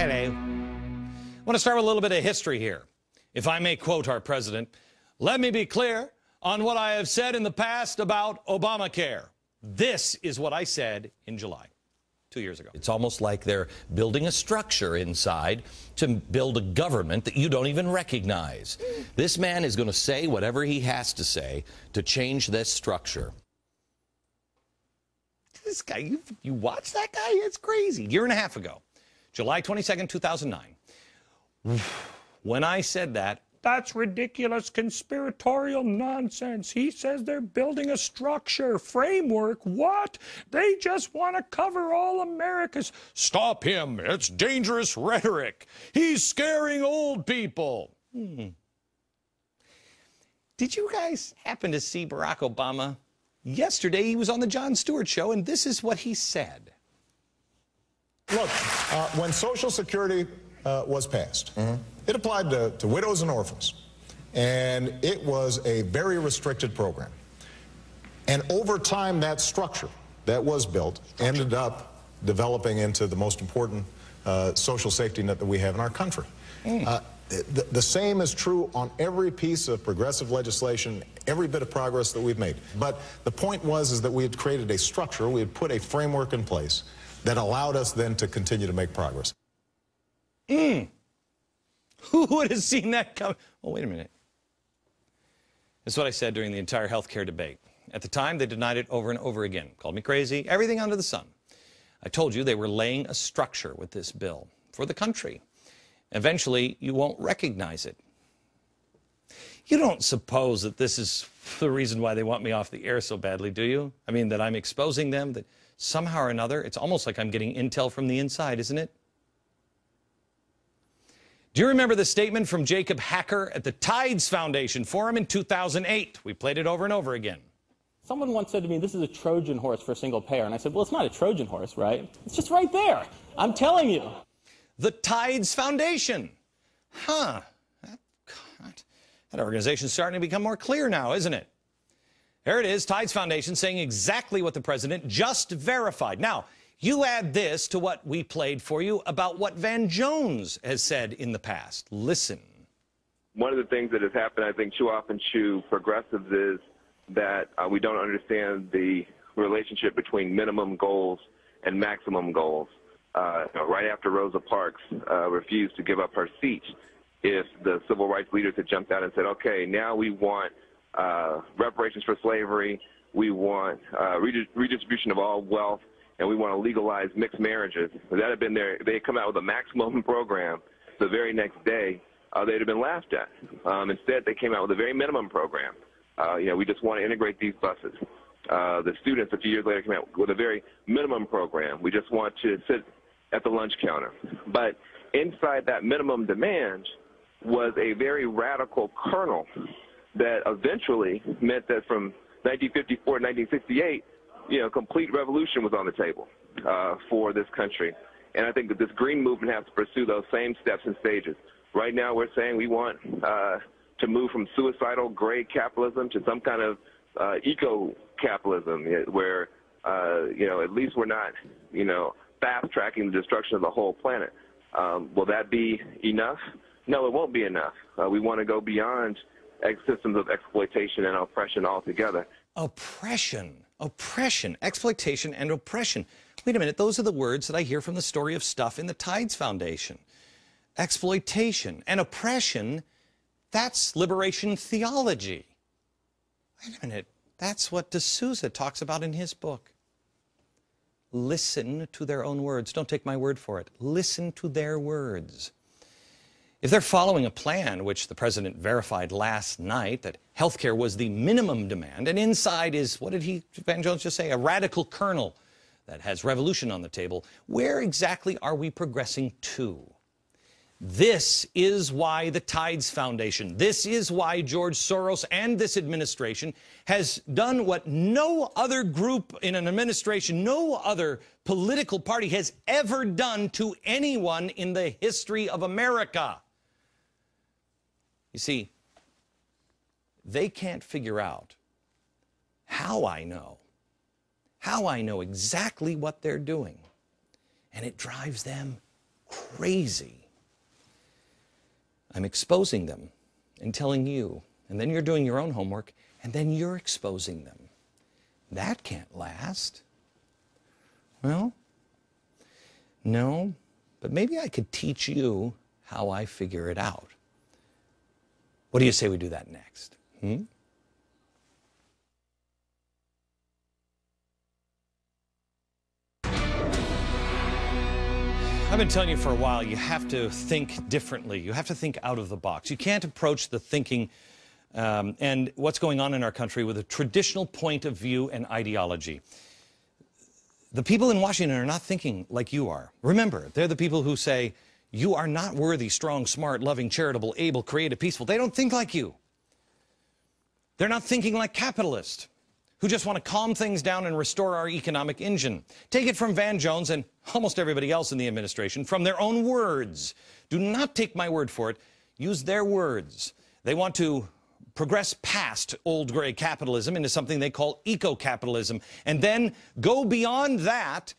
Hello. I want to start with a little bit of history here. If I may quote our president, let me be clear on what I have said in the past about Obamacare. This is what I said in July, 2 years ago. It's almost like they're building a structure inside to build a government that you don't even recognize. This man is going to say whatever he has to say to change this structure. This guy, you watch that guy? It's crazy. A year and a half ago, July 22nd, 2009. When I said that, that's ridiculous conspiratorial nonsense. He says they're building a structure, framework. What? They just want to cover all Americans. Stop him. It's dangerous rhetoric. He's scaring old people. Did you guys happen to see Barack Obama? Yesterday, he was on the Jon Stewart show, and this is what he said. Look, when Social Security was passed, it applied to widows and orphans, and it was a very restricted program. And over time, that structure that was built ended up developing into the most important social safety net that we have in our country. The same is true on every piece of progressive legislation, every bit of progress that we've made. But the point is that we had created a structure, we had put a framework in place that allowed us then to continue to make progress. Who would have seen that coming? Oh, wait a minute. This is what I said during the entire health care debate. At the time, they denied it over and over again. Called me crazy, everything under the sun. I told you they were laying a structure with this bill for the country. Eventually, you won't recognize it. You don't suppose that this is the reason why they want me off the air so badly, do you? I mean, that I'm exposing them, that somehow or another, it's almost like I'm getting intel from the inside, isn't it? Do you remember the statement from Jacob Hacker at the Tides Foundation Forum in 2008? We played it over and over again. Someone once said to me, this is a Trojan horse for single payer. And I said, well, it's not a Trojan horse, right? It's just right there. I'm telling you. The Tides Foundation. That organization's starting to become more clear now, isn't it? There it is, Tides Foundation saying exactly what the president just verified. Now, you add this to what we played for you about what Van Jones has said in the past. Listen. One of the things that has happened, I think, too often to progressives is that we don't understand the relationship between minimum goals and maximum goals. Right after Rosa Parks refused to give up her seat, if the civil rights leaders had jumped out and said, okay, now we want reparations for slavery, we want redistribution of all wealth, and we want to legalize mixed marriages. If that had been they had come out with a maximum program the very next day, they'd have been laughed at. Instead, they came out with a very minimum program. We just want to integrate these buses. The students a few years later came out with a very minimum program. We just want to sit at the lunch counter. But inside that minimum demand was a very radical kernel that eventually meant that from 1954 to 1968, complete revolution was on the table for this country. And I think that this green movement has to pursue those same steps and stages. Right now we're saying we want to move from suicidal gray capitalism to some kind of eco-capitalism where, at least we're not, fast-tracking the destruction of the whole planet. Will that be enough? No, it won't be enough. We want to go beyond systems of exploitation and oppression altogether. Oppression, exploitation, and oppression. Wait a minute, those are the words that I hear from the story of stuff in the Tides Foundation. Exploitation and oppression, that's liberation theology. Wait a minute, that's what D'Souza talks about in his book. Listen to their own words. Don't take my word for it. Listen to their words. If they're following a plan, which the president verified last night, that health care was the minimum demand, and inside is, what did Van Jones just say, a radical kernel that has revolution on the table, where exactly are we progressing to? This is why the Tides Foundation, this is why George Soros and this administration has done what no other group in an administration, no other political party has ever done to anyone in the history of America. You see, they can't figure out how I know exactly what they're doing. And it drives them crazy. I'm exposing them and telling you, and then you're doing your own homework, and then you're exposing them. That can't last. Well, no, but maybe I could teach you how I figure it out. What do you say we do that next? I've been telling you for a while, you have to think differently. You have to think out of the box. You can't approach the thinking and what's going on in our country with a traditional point of view and ideology. The people in Washington are not thinking like you are. Remember, they're the people who say, you are not worthy, strong, smart, loving, charitable, able, creative, peaceful. They don't think like you. They're not thinking like capitalists who just want to calm things down and restore our economic engine. Take it from Van Jones and almost everybody else in the administration, from their own words. Do not take my word for it. Use their words. They want to progress past old gray capitalism into something they call eco-capitalism, and then go beyond that,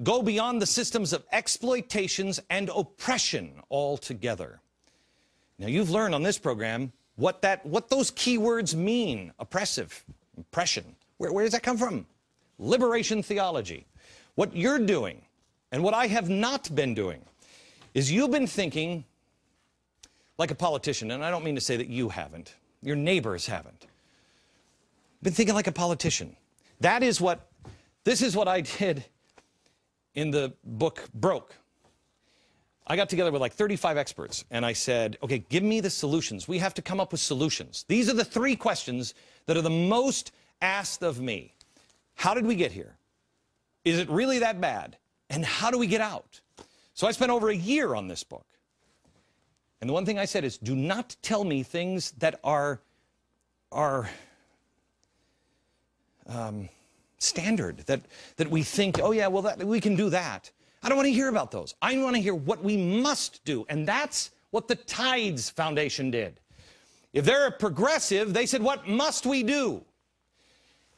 go beyond the systems of exploitations and oppression altogether. Now, you've learned on this program what those key words mean. Oppressive, oppression. Where does that come from? Liberation theology. What you're doing, and what I have not been doing, is you've been thinking like a politician, and I don't mean to say that you haven't. Your neighbors haven't. Been thinking like a politician. This is what I did in the book Broke. I got together with like 35 experts, and I said, okay, give me the solutions. We have to come up with solutions. These are the 3 questions that are the most asked of me. How did we get here? Is it really that bad? And how do we get out? So I spent over a year on this book. And the one thing I said is, do not tell me things that are standard, that we think, oh yeah, well, we can do that. I don't want to hear about those. I want to hear what we must do. And that's what the Tides Foundation did. If they're a progressive, they said, what must we do?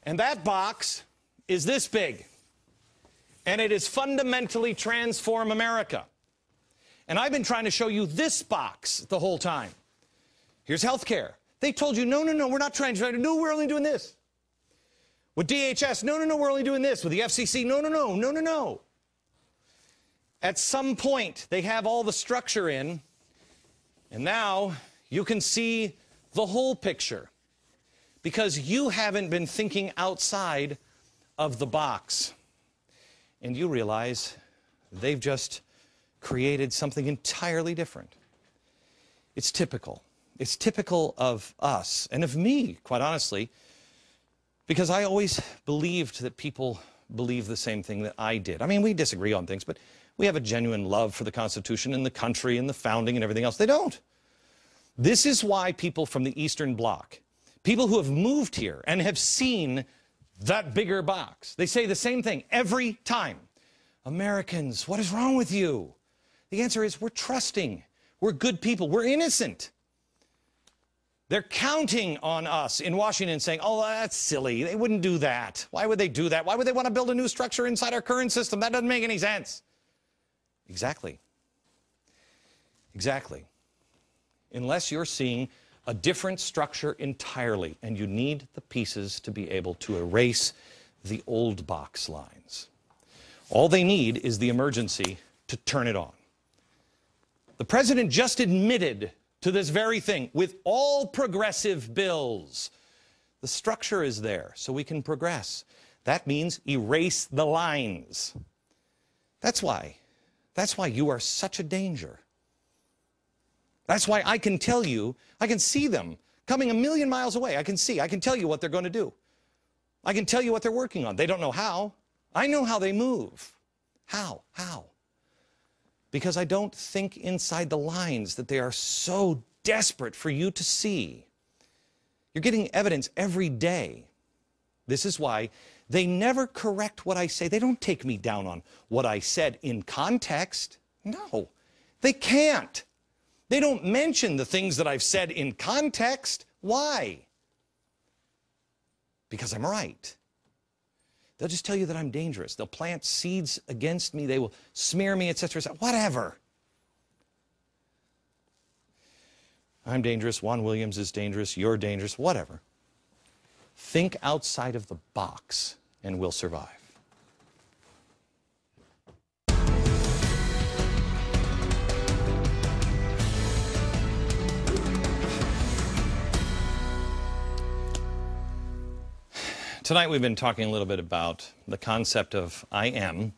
And that box is this big. And it is fundamentally transform America. And I've been trying to show you this box the whole time. Here's healthcare. They told you, no, we're not trying to, no, we're only doing this. With DHS, no, we're only doing this. With the FCC, no. At some point, they have all the structure in, and now you can see the whole picture because you haven't been thinking outside of the box. And you realize they've just created something entirely different. It's typical. It's typical of us and of me, quite honestly, because I always believed that people believe the same thing that I did. I mean, we disagree on things, but we have a genuine love for the Constitution and the country and the founding and everything else. They don't. This is why people from the Eastern Bloc, people who have moved here and have seen that bigger box, they say the same thing every time. Americans, what is wrong with you? The answer is we're trusting. We're good people. We're innocent. They're counting on us in Washington saying, oh, that's silly. They wouldn't do that. Why would they do that? Why would they want to build a new structure inside our current system? That doesn't make any sense. Exactly. Exactly. Unless you're seeing a different structure entirely, and you need the pieces to be able to erase the old box lines. All they need is the emergency to turn it on. The president just admitted to this very thing with all progressive bills. The structure is there so we can progress. That means erase the lines. That's why you are such a danger. That's why I can tell you, I can see them coming a million miles away. I can tell you what they're going to do. I can tell you what they're working on. They don't know how. I know how they move. How? Because I don't think inside the lines that they are so desperate for you to see. You're getting evidence every day. This is why they never correct what I say. They don't take me down on what I said in context. No, they can't. They don't mention the things that I've said in context. Why? Because I'm right. They'll just tell you that I'm dangerous. They'll plant seeds against me. They will smear me, etc. Whatever. I'm dangerous, Juan Williams is dangerous, you're dangerous, whatever. Think outside of the box and we'll survive. Tonight we've been talking a little bit about the concept of I am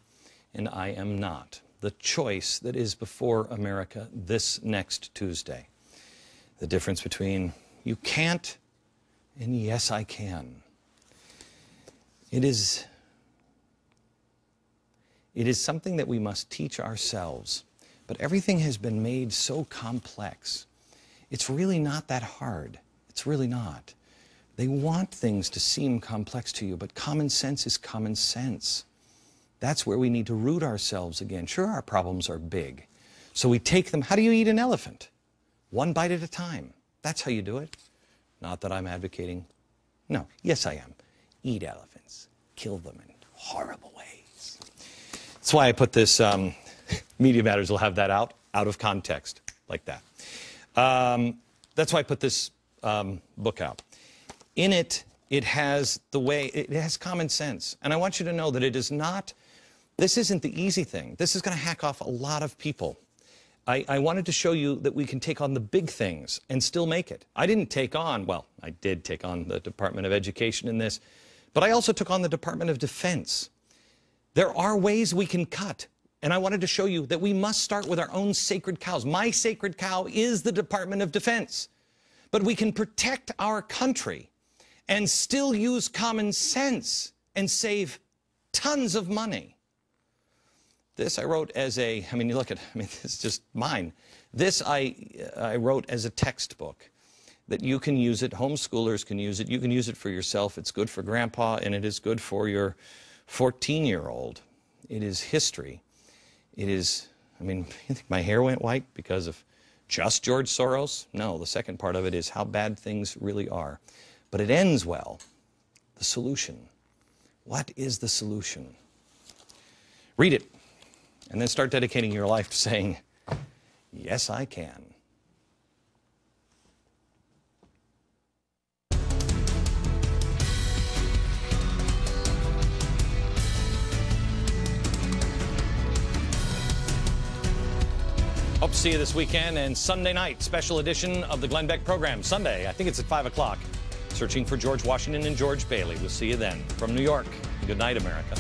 and I am not. The choice that is before America this next Tuesday. The difference between you can't and yes I can. It is something that we must teach ourselves. But everything has been made so complex. It's really not that hard. It's really not. They want things to seem complex to you, but common sense is common sense. That's where we need to root ourselves again. Sure, our problems are big. So we take them. How do you eat an elephant? One bite at a time. That's how you do it. Not that I'm advocating. No, yes I am. Eat elephants. Kill them in horrible ways. That's why I put this, Media Matters will have that out of context, like that. That's why I put this book out. In it, it has common sense. And I want you to know that it is not, this isn't the easy thing. This is going to hack off a lot of people. I wanted to show you that we can take on the big things and still make it. I didn't take on, well, I did take on the Department of Education in this, but I also took on the Department of Defense. There are ways we can cut. And I wanted to show you that we must start with our own sacred cows. My sacred cow is the Department of Defense. But we can protect our country and still use common sense and save tons of money. This I wrote as a, I mean, you look at, I mean, this is just mine. This I wrote as a textbook that you can use it, homeschoolers can use it, you can use it for yourself. It's good for grandpa and it is good for your 14-year-old. It is history. It is, I mean, you think my hair went white because of just George Soros? No, the second part of it is how bad things really are. But it ends well. The solution. What is the solution? Read it, and then start dedicating your life to saying, yes, I can. Hope to see you this weekend and Sunday night, special edition of the Glenn Beck program. Sunday, I think it's at 5 o'clock. Searching for George Washington and George Bailey. We'll see you then. From New York, good night, America.